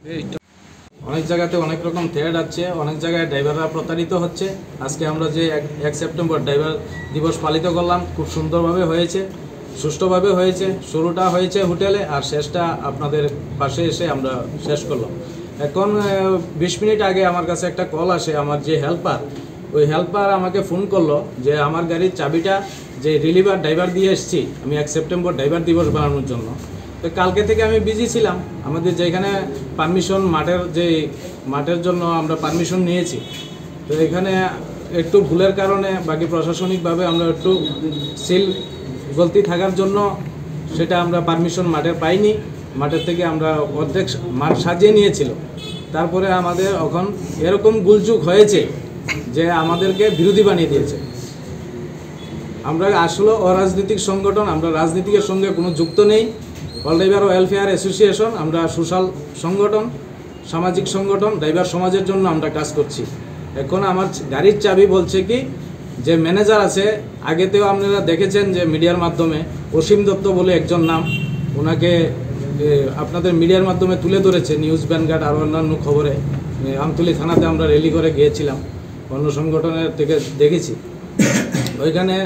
অনেক জায়গাতে অনেক রকম থ্রেড আছে, অনেক জায়গায় ড্রাইভাররা প্রতারিত হচ্ছে। আজকে আমরা যে 1 সেপ্টেম্বর ড্রাইভার দিবস পালিত করলাম, খুব সুন্দরভাবে হয়েছে, সুষ্ঠুভাবে হয়েছে। শুরুটা হয়েছে হোটেলে আর শেষটা আপনাদের পাশে এসে আমরা শেষ করলাম। এখন 20 মিনিট আগে আমার কাছে একটা কল আসে, আমার যে হেল্পার, ওই হেল্পার আমাকে ফোন করলো যে আমার গাড়ির চাবিটা যে রিলিভার ড্রাইভার দিয়ে এসেছি আমি 1 সেপ্টেম্বর ড্রাইভার দিবস বানানোর জন্য। তো কালকে থেকে আমি বিজি ছিলাম, আমাদের যেখানে পারমিশন মাঠের জন্য আমরা পারমিশন নিয়েছি, তো এখানে একটু ভুলের কারণে বাকি প্রশাসনিকভাবে আমরা একটু সিল গলতি থাকার জন্য সেটা আমরা পারমিশন মাঠের পাইনি। মাঠের থেকে আমরা অর্ধেক মাঠ সাজিয়ে নিয়েছিল, তারপরে আমাদের এখন এরকম গুলচুক হয়েছে যে আমাদেরকে বিরোধী বানিয়ে দিয়েছে। আমরা আসলে অরাজনৈতিক সংগঠন, আমরা রাজনীতির সঙ্গে কোনো যুক্ত নেই। অল ড্রাইভার ওয়েলফেয়ার অ্যাসোসিয়েশন, আমরা সোশ্যাল সংগঠন, সামাজিক সংগঠন, ড্রাইভার সমাজের জন্য আমরা কাজ করছি। এখন আমার গাড়ির চাবি বলছে কি যে ম্যানেজার আছে, আগেতেও আপনারা দেখেছেন যে মিডিয়ার মাধ্যমে অসীম দত্ত বলে একজন নাম, ওনাকে আপনাদের মিডিয়ার মাধ্যমে তুলে ধরেছে, নিউজ ভ্যানগার্ড আর অন্যান্য খবরে। আমতলী থানাতে আমরা র্যালি করে গিয়েছিলাম, অন্য সংগঠনের থেকে দেখেছি। ওইখানে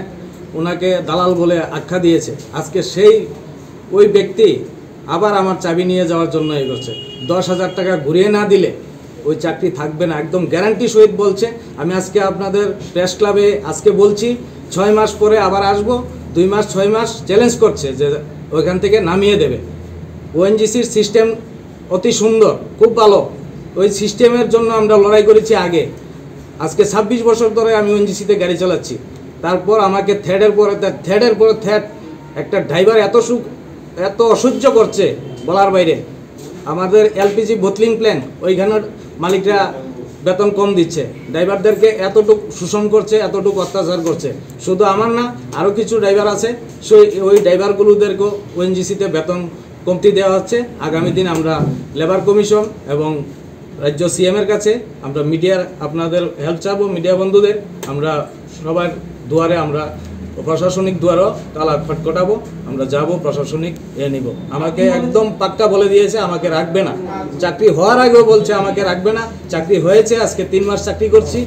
ওনাকে দালাল বলে আখ্যা দিয়েছে। আজকে ওই ব্যক্তি আবার আমার চাবি নিয়ে যাওয়ার জন্য এগোচ্ছে। 10,000 টাকা ঘুরিয়ে না দিলে ওই চাকরি থাকবে না, একদম গ্যারান্টি সহিত বলছে। আমি আজকে আপনাদের প্রেস ক্লাবে আজকে বলছি 6 মাস পরে আবার আসবো, 2 মাস 6 মাস চ্যালেঞ্জ করছে যে ওইখান থেকে নামিয়ে দেবে। ওএনজিসির সিস্টেম অতি সুন্দর, খুব ভালো। ওই সিস্টেমের জন্য আমরা লড়াই করেছি আগে। আজকে 26 বছর ধরে আমি ওএনজিসিতে গাড়ি চালাচ্ছি, তারপর আমাকে থ্রেডের পরে থ্রেড, একটা ড্রাইভার এত অসহ্য করছে বলার বাইরে। আমাদের এলপিজি বোতলিং প্ল্যান্ট, ওইখানের মালিকরা বেতন কম দিচ্ছে, ড্রাইভারদেরকে এতটুকু শোষণ করছে, এতটুকু অত্যাচার করছে। শুধু আমার না, আরও কিছু ড্রাইভার আছে, ওই ড্রাইভারগুলোদেরকেও ওএনজিসিতে বেতন কমতি দেওয়া হচ্ছে। আগামী দিন আমরা লেবার কমিশন এবং রাজ্য সিএমের কাছে আমরা মিডিয়ার আপনাদের হেল্প চাবো, মিডিয়া বন্ধুদের। আমরা সবার দুয়ারে, আমরা প্রশাসনিক দুয়ারও তালা খটখটাবো, আমরা যাব, প্রশাসনিক নিব। আমাকে একদম পাক্কা বলে দিয়েছে আমাকে রাখবে না। চাকরি হওয়ার আগেও বলছে আমাকে রাখবে না। চাকরি হয়েছে, আজকে 3 মাস চাকরি করছি,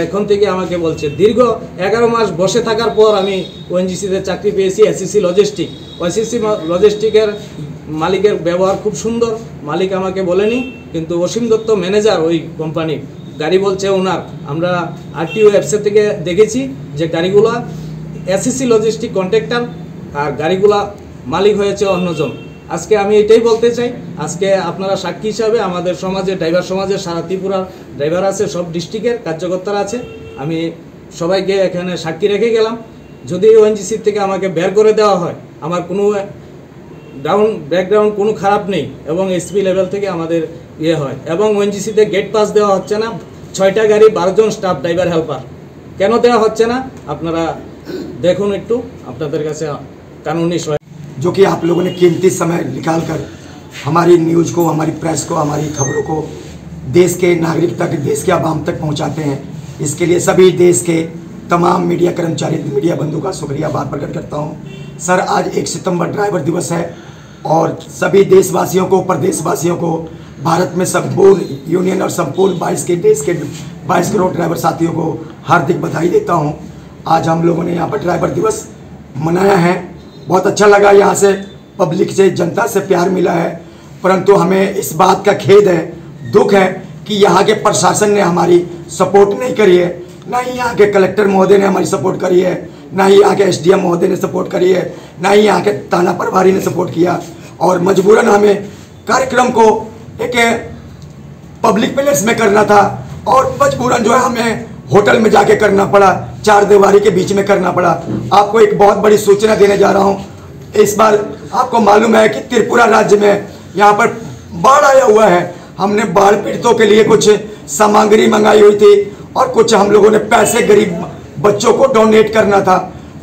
এখন থেকে আমাকে বলছে দীর্ঘ 11 মাস বসে থাকার পর আমি ওএনজিসিতে চাকরি পেয়েছি। এসিসি লজিস্টিকের মালিকের ব্যবহার খুব সুন্দর, মালিক আমাকে বলেনি, কিন্তু অসীম দত্ত ম্যানেজার ওই কোম্পানির, গাড়ি বলছে ওনার। আমরা আরটিও অ্যাপসের থেকে দেখেছি যে গাড়িগুলো এসিসি লজিস্টিক কন্ট্রাক্টর আর গাড়িগুলা মালিক হয়েছে অন্যজন। আজকে আমি এটাই বলতে চাই, আজকে আপনারা সাক্ষী হিসাবে, আমাদের সমাজে, ড্রাইভার সমাজের সারা ত্রিপুরার ড্রাইভার আছে, সব ডিস্ট্রিক্টের কার্যকর্তারা আছে, আমি সবাইকে এখানে সাক্ষী রেখে গেলাম। যদি ওএনজিসি থেকে আমাকে বের করে দেওয়া হয়, আমার কোনো ব্যাকগ্রাউন্ড কোনো খারাপ নেই, এবং এসপি লেভেল থেকে আমাদের হয়, এবং ওএনজিসিতে গেট পাস দেওয়া হচ্ছে না। 6টা গাড়ি 12 জন স্টাফ ড্রাইভার হেল্পার কেন দেওয়া হচ্ছে না আপনারা দেখুন একটু, আপনাদের কাছে कानूनी जो कि आप लोगों ने कीमती समय निकाल कर हमारी न्यूज़ को, हमारी प्रेस को, हमारी खबरों को देश के नागरिक तक, देश के आवाम तक पहुंचाते हैं। इसके लिए सभी देश के तमाम मीडिया कर्मचारी, मीडिया बंधु का शुक्रिया आभार प्रकट करता हूं। सर, आज 1 सितंबर ड्राइवर दिवस है और सभी देशवासियों को, प्रदेशवासियों को, भारत में संपूर्ण यूनियन और संपूर्ण 22 करोड़ ड्राइवर साथियों को हार्दिक बधाई देता हूँ। आज हम लोगों ने यहाँ पर ड्राइवर दिवस मनाया है, बहुत अच्छा लगा। यहाँ से पब्लिक से, जनता से प्यार मिला है, परंतु हमें इस बात का खेद है, दुख है कि यहाँ के प्रशासन ने हमारी सपोर्ट नहीं करी है। ना ही यहाँ के कलेक्टर महोदय ने हमारी सपोर्ट करी है, ना ही यहाँ के एसडीएम महोदय ने सपोर्ट करी है, ना ही यहाँ के थाना प्रभारी ने सपोर्ट किया। और मजबूरन हमें कार्यक्रम को एक पब्लिक प्लेस में करना था और मजबूरन जो है हमें होटल में जाके करना पड़ा, 4 दीवारी के बीच में करना पड़ा। आपको एक बहुत बड़ी सूचना देने जा रहा हूँ। इस बार आपको मालूम है कि त्रिपुरा राज्य में यहाँ पर बाढ़ आया हुआ है। हमने बाढ़ पीड़ितों के लिए कुछ सामग्री मंगाई हुई थी और कुछ हम लोगों ने पैसे गरीब बच्चों को डोनेट करना था।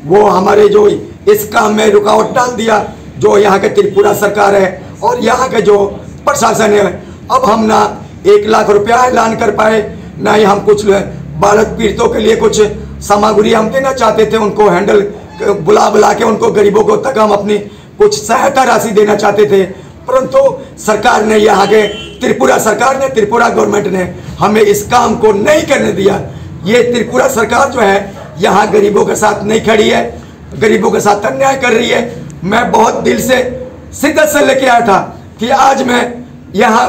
वो हमारे जो इस काम में रुकावट डाल दिया जो यहाँ के त्रिपुरा सरकार है और यहाँ के जो प्रशासन है। अब हम ना 1 लाख रुपया ऐलान कर पाए, ना ही हम कुछ बाढ़ पीड़ितों के लिए कुछ सामग्री हम देना चाहते थे। उनको बुला के उनको गरीबों को तक हम अपनी कुछ सहायता राशि देना चाहते थे, परंतु सरकार ने, यहाँ के त्रिपुरा सरकार ने, त्रिपुरा गवर्नमेंट ने हमें इस काम को नहीं करने दिया। ये त्रिपुरा सरकार जो है यहाँ गरीबों के साथ नहीं खड़ी है, गरीबों के साथ अन्याय कर रही है। मैं बहुत दिल से शिद्दत से लेके आया था कि आज मैं यहाँ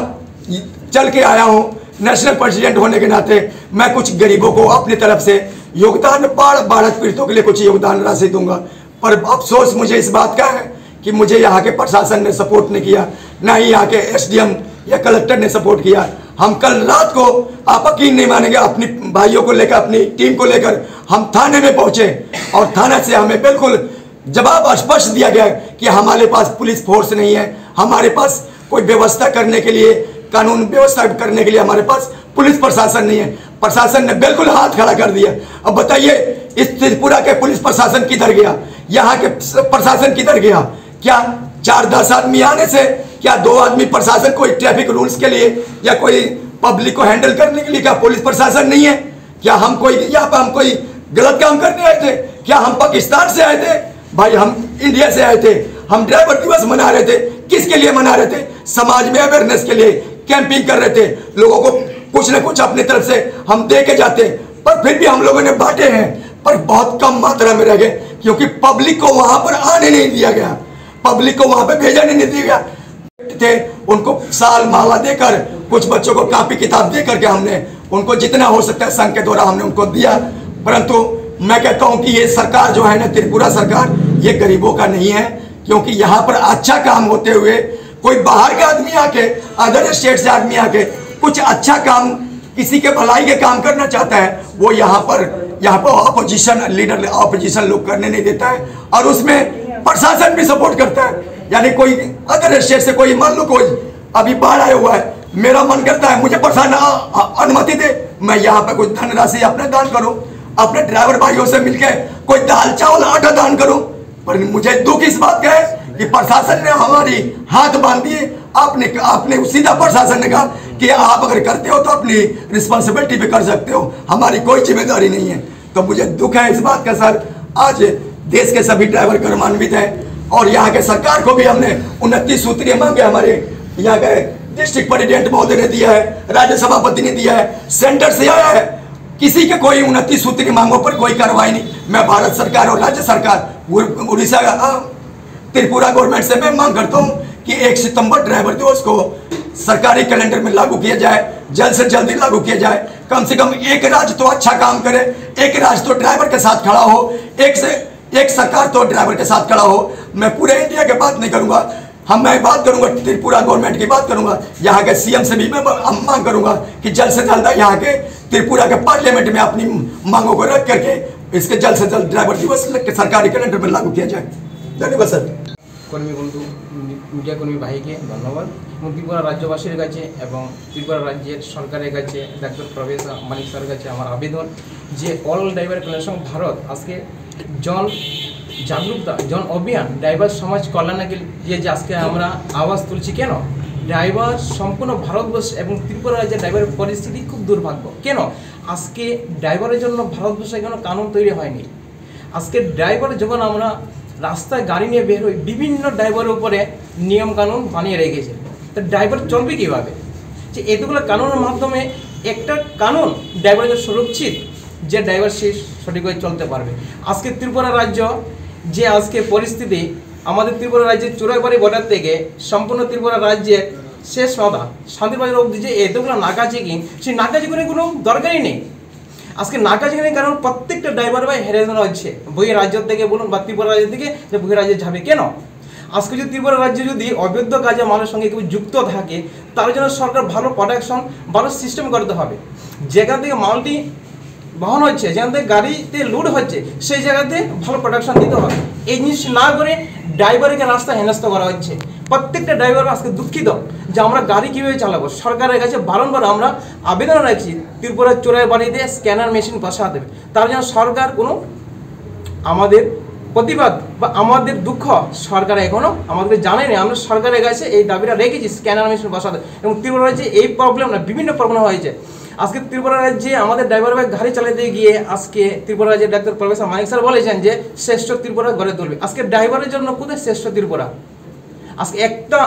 चल के आया हूँ, नेशनल प्रेसिडेंट होने के नाते मैं कुछ गरीबों को अपनी तरफ से योगदान, बाढ़ पीड़ितों के लिए कुछ योगदान राशि दूंगा। पर अफसोस मुझे इस बात का है कि मुझे यहाँ के प्रशासन ने सपोर्ट नहीं किया, ना ही यहाँ के एसडीएम या कलेक्टर ने सपोर्ट किया। हम कल रात को, आप यकीन नहीं मानेंगे, अपनी भाइयों को लेकर, अपनी टीम को लेकर हम थाने में पहुंचे और थाने से हमें बिल्कुल जवाब स्पष्ट दिया गया कि हमारे पास पुलिस फोर्स नहीं है, हमारे पास कोई व्यवस्था करने के लिए, कानून व्यवस्था करने के लिए हमारे पास पुलिस प्रशासन नहीं है। प्रशासन ने बिल्कुल हाथ खड़ा कर दिया। अब बताइए इस त्रिपुरा के पुलिस प्रशासन किधर गया, यहाँ के प्रशासन किधर गया? क्या 4-10 आदमी आने से क्या 2 आदमी प्रशासन, कोई ट्रैफिक रूल्स के लिए या कोई पब्लिक को हैंडल करने के लिए क्या पुलिस प्रशासन नहीं है? क्या हम कोई यहाँ पर हम कोई गलत काम करने आए थे? क्या हम पाकिस्तान से आए थे? भाई हम इंडिया से आए थे। हम ड्राइवर दिवस मना रहे थे, किसके लिए मना रहे थे? समाज में अवेयरनेस के लिए कैंपिंग कर रहे थे, लोगों को कुछ न कुछ अपनी तरफ से हम दे के जाते, पर फिर भी हम लोगों ने बांटे हैं, पर बहुत कम मात्रा में रह गए, क्योंकि पब्लिक को वहां पर आने नहीं दिया गया, पब्लिक को वहां पर भेजा नहीं दिया गया थे। उनको साल माला देकर, कुछ बच्चों को कापी किताब दे करके हमने उनको जितना हो सकता है संघ के द्वारा हमने उनको दिया। परंतु मैं कहता हूं कि ये सरकार जो है ना, त्रिपुरा सरकार, ये गरीबों का नहीं है, क्योंकि यहाँ पर अच्छा काम होते हुए कोई बाहर का आदमी आके, अदर स्टेट से आदमी आके कुछ अच्छा काम, किसी के भलाई के काम करना चाहता है, वो यहाँ पर ऑपोजिशन लीडर, ऑपोजिशन लोग करने नहीं देता है, और उसमें प्रशासन भी सपोर्ट करता है। यानी कोई अदर स्टेट से कोई, मान लो कोई अभी बाढ़ आया हुआ है, मेरा मन करता है मुझे प्रशासन अनुमति दे, मैं यहाँ पे कुछ धनराशि अपने दान करूं, अपने ड्राइवर भाइयों से मिलकर कोई दाल चावल आटा दान करूं। पर मुझे दुख इस बात का है कि प्रशासन ने हमारी हाथ बांध दिए। आपने सीधा प्रशासन ने कहा कि आप अगर करते हो तो अपनी रिस्पॉन्सिबिलिटी पे कर सकते हो, हमारी कोई जिम्मेदारी नहीं है। तो मुझे दुख है इस बात का सर। आज देश के सभी ड्राइवर गौरवान्वित हैं, और यहाँ के सरकार को भी हमने 29 सूत्रीय मांगे हमारे यहाँ के डिस्ट्रिक्ट प्रेसिडेंट महोदय ने दिया है, राज्य सभापति ने दिया है, सेंटर से आया है, किसी के कोई 29 सूत्रीय मांगों पर कोई कार्रवाई नहीं। मैं भारत सरकार और राज्य सरकार, उड़ीसा, त्रिपुरा गवर्नमेंट से मैं मांग करता हूँ कि 1 सितंबर ड्राइवर दिवस को सरकारी कैलेंडर में लागू किया जाए, जल्द से जल्दी लागू किया जाए। कम से कम एक राज्य तो अच्छा काम करे, एक राज्य तो ड्राइवर के साथ खड़ा हो, एक सरकार तो ड्राइवर के साथ खड़ा हो। मैं पूरे इंडिया की बात नहीं करूंगा, मैं बात करूंगा त्रिपुरा गवर्नमेंट की बात करूंगा, यहाँ के सीएम से भी मैं मांग करूंगा कि जल्द से जल्द यहाँ के त्रिपुरा के पार्लियामेंट में अपनी मांगों को रख करके इसके जल्द से जल्द ड्राइवर दिवस सरकारी कैलेंडर में लागू किया जाए। धन्यवाद सर। কর্মী বন্ধু, মিডিয়া কর্মী ভাইকে ধন্যবাদ। এবং ত্রিপুরা রাজ্যবাসীর কাছে এবং ত্রিপুরা রাজ্যের সরকারের কাছে ডাক্তার প্রবেশ মানিক স্যারের কাছে আমার আবেদন যে অল ড্রাইভার কল্যাণ ভারত আজকে জন জাগরুকতা, জন অভিযান ড্রাইভার সমাজ কল্যাণকে যে আজকে আমরা আওয়াজ তুলছি। কেন ড্রাইভার সম্পূর্ণ ভারতবর্ষ এবং ত্রিপুরা রাজ্যের ড্রাইভারের পরিস্থিতি খুব দুর্ভাগ্য। কেন আজকে ড্রাইভারের জন্য ভারতবর্ষে কোনো কানুন তৈরি হয়নি। আজকে ড্রাইভার যখন আমরা রাস্তায় গাড়ি নিয়ে বের হই, বিভিন্ন ড্রাইভারের উপরে নিয়ম কানুন বানিয়ে রেখেছে। তো ড্রাইভার চলবে কীভাবে? যে এতগুলো কানুনের মাধ্যমে একটা কানুন ড্রাইভারের সুরক্ষিত, যে ড্রাইভার সে সঠিকভাবে চলতে পারবে। আজকে ত্রিপুরা রাজ্য যে আজকে পরিস্থিতি, আমাদের ত্রিপুরা রাজ্যের চোরাইবাড়ি বর্ডার থেকে সম্পূর্ণ ত্রিপুরা রাজ্যের শেষ মাথা শান্তিবাজার অবধি যে এতগুলো নাকা চেকিং, সেই নাকা চেকিংয়ের কোনো দরকারই নেই। আজকে নাকা চেকিংয়ের কারণ প্রত্যেকটা ড্রাইভার ভাই হ্যারাসমেন্ট হচ্ছে, বই রাজ্য থেকে বলুন বা ত্রিপুরা রাজ্য থেকে, যে বই রাজ্যে যাবে। কেন আজকে যদি ত্রিপুরা রাজ্যে যদি অবৈধ কাজে মানুষের সঙ্গে কেউ যুক্ত থাকে, তার জন্য সরকার ভালো প্রোটেকশন, ভালো সিস্টেম করতে হবে। যেখান থেকে মালটি বহন হচ্ছে, যেখান থেকে গাড়িতে লোড হচ্ছে, সেই জায়গাতে ভালো প্রোটেকশন দিতে হবে। এই জিনিস না করে ড্রাইভারকে রাস্তা হেনস্থ করা হচ্ছে। প্রত্যেকটা ড্রাইভার আজকে দুঃখিত যে আমরা গাড়ি কীভাবে চালাবো। সরকারের কাছে বারংবার আমরা আবেদন রাখছি ত্রিপুরার চোরাইবাড়িতে স্ক্যানার মেশিন বসা দেবে, তার জন্য সরকার কোনো আমাদের প্রতিবাদ বা আমাদের দুঃখ সরকার এখনও আমাদেরকে জানায়নি। আমরা সরকারের কাছে এই দাবিটা রেখেছি স্ক্যানার মেশিন বসাতে। এবং ত্রিপুরা রাজ্যে এই প্রবলেম না, বিভিন্ন প্রবলেম হয়েছে। আজকে ত্রিপুরা রাজ্যে আমাদের ড্রাইভার ভাই গাড়ি চালাতে গিয়ে আজকে ত্রিপুরা রাজ্যের ডাক্তার প্রফেসর মানিক স্যার বলেছেন যে শ্রেষ্ঠ ত্রিপুরা গড়ে তুলবে। আজকে ড্রাইভারের জন্য কোথায় শ্রেষ্ঠ ত্রিপুরা? আজকে একটা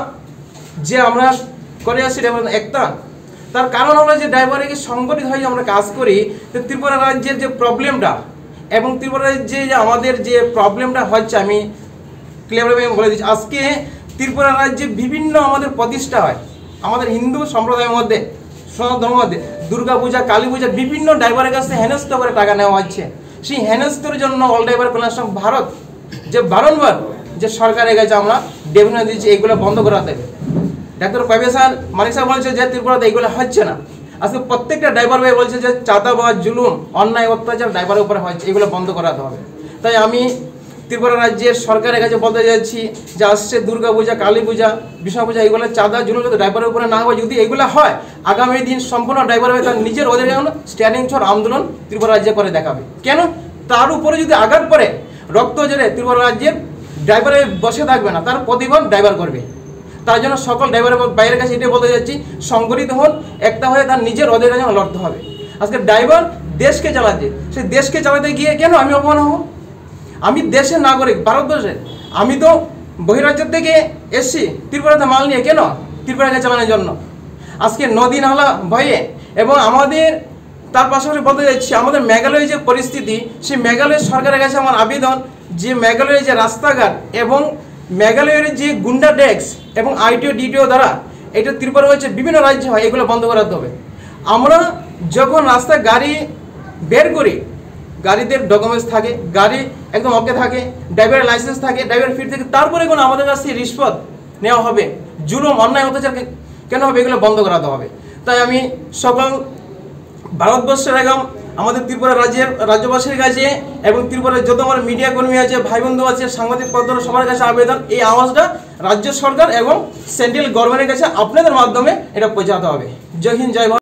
যে আমরা করে আসছি ড্রাইভার একটা, তার কারণ হলো যে ড্রাইভারকে সংগঠিত হয়ে আমরা কাজ করি, তো ত্রিপুরা রাজ্যের যে প্রবলেমটা এবং ত্রিপুরা রাজ্যে যে আমাদের যে প্রবলেমটা হচ্ছে, আমি ক্লিয়ারভাবে বলে দিচ্ছি। আজকে ত্রিপুরা রাজ্যে বিভিন্ন আমাদের প্রতিষ্ঠা হয়, আমাদের হিন্দু সম্প্রদায়ের মধ্যে, সনাতন ধর্মের মধ্যে দুর্গা পূজা, কালী পূজা, বিভিন্ন ড্রাইভারের কাছে হেনস্থ করে টাকা নেওয়া হচ্ছে। সেই হেনস্থর জন্য অল ড্রাইভার কল্যাণ সংঘ ভারত যে বারংবার যে সরকারের কাছে আমরা ডেভিনেশন দিচ্ছি এইগুলো বন্ধ করাতে হবে। ডাক্তার প্রফেসর মানিক সাহেব বলছে যে ত্রিপুরাতে এইগুলো হচ্ছে না। আজকে প্রত্যেকটা ড্রাইভার ভাই বলছে যে চাঁদাবাজ, জুলুম, অন্যায়, অত্যাচার ড্রাইভারের উপরে হচ্ছে, এগুলো বন্ধ করাতে হবে। তাই আমি ত্রিপুরা রাজ্যের সরকারের কাছে বলতে যাচ্ছি যে আসছে দুর্গা পূজা, কালী পূজা, বিষ্ণু পূজা, এগুলো চাঁদা, জুলুম যদি ড্রাইভারের উপরে না হয়, যদি এগুলো হয়, আগামী দিন সম্পূর্ণ ড্রাইভার তার নিজের অধিকার স্ট্যান্ডিং ছড় আন্দোলন ত্রিপুরা রাজ্যে করে দেখাবে। কেন? তার উপরে যদি আঘাত পড়ে, রক্ত জেরে ত্রিপুরা রাজ্যের ড্রাইভারে বসে থাকবে না, তার প্রতিবাদ ড্রাইভার করবে। তার জন্য সকল ড্রাইভারের বাইরের কাছে এটাই বলতে যাচ্ছি, সংগঠিত হন, একটা হয়ে তার নিজের অধিকার জন্য লড়তে হবে। আজকে ড্রাইভার দেশকে চালাচ্ছে, সেই দেশকে চালাতে গিয়ে কেন আমি অপমান হব? আমি দেশের নাগরিক, ভারতবর্ষের। আমি তো বহিরাজ্যের থেকে এসছি ত্রিপুরাতে মাল নিয়ে, কেন? ত্রিপুরাকে চালানোর জন্য। আজকে নদী নালা ভয়ে, এবং আমাদের তার পাশাপাশি বলতে যাচ্ছি, আমাদের মেঘালয়ের যে পরিস্থিতি, সেই মেঘালয়ের সরকারের কাছে আমার আবেদন যে মেঘালয়ের যে রাস্তাঘাট এবং মেঘালয়ের যে গুন্ডা ট্যাক্স এবং আইটিও ডিটিও দ্বারা এটা ত্রিপুরা হচ্ছে বিভিন্ন রাজ্যে হয়, এগুলো বন্ধ করাতে হবে। আমরা যখন রাস্তায় গাড়ি বের করি, গাড়িতে ডকুমেন্টস থাকে, গাড়ি একদম ওকে থাকে, ড্রাইভারের লাইসেন্স থাকে, ড্রাইভার ফিট থাকে, তারপরে কোনো আমাদের কাছ থেকে রিশ্বত নেওয়া হবে, জুলুম, অন্যায়, অত্যাচার কেন হবে, এগুলো বন্ধ করাতে হবে। তাই আমি সকল ভারতবর্ষের এবং আমাদের ত্রিপুরা রাজ্যবাসীর কাছে এবং ত্রিপুরার যত আমার মিডিয়া কর্মী আছে, ভাই বন্ধু আছে, সাংবাদিক পত্র, সবার কাছে আবেদন, এই আওয়াজটা রাজ্য সরকার এবং সেন্ট্রাল গভর্নমেন্টের কাছে আপনাদের মাধ্যমে এটা পৌঁছাতে হবে। জয় হিন্দ, জয় ভারত।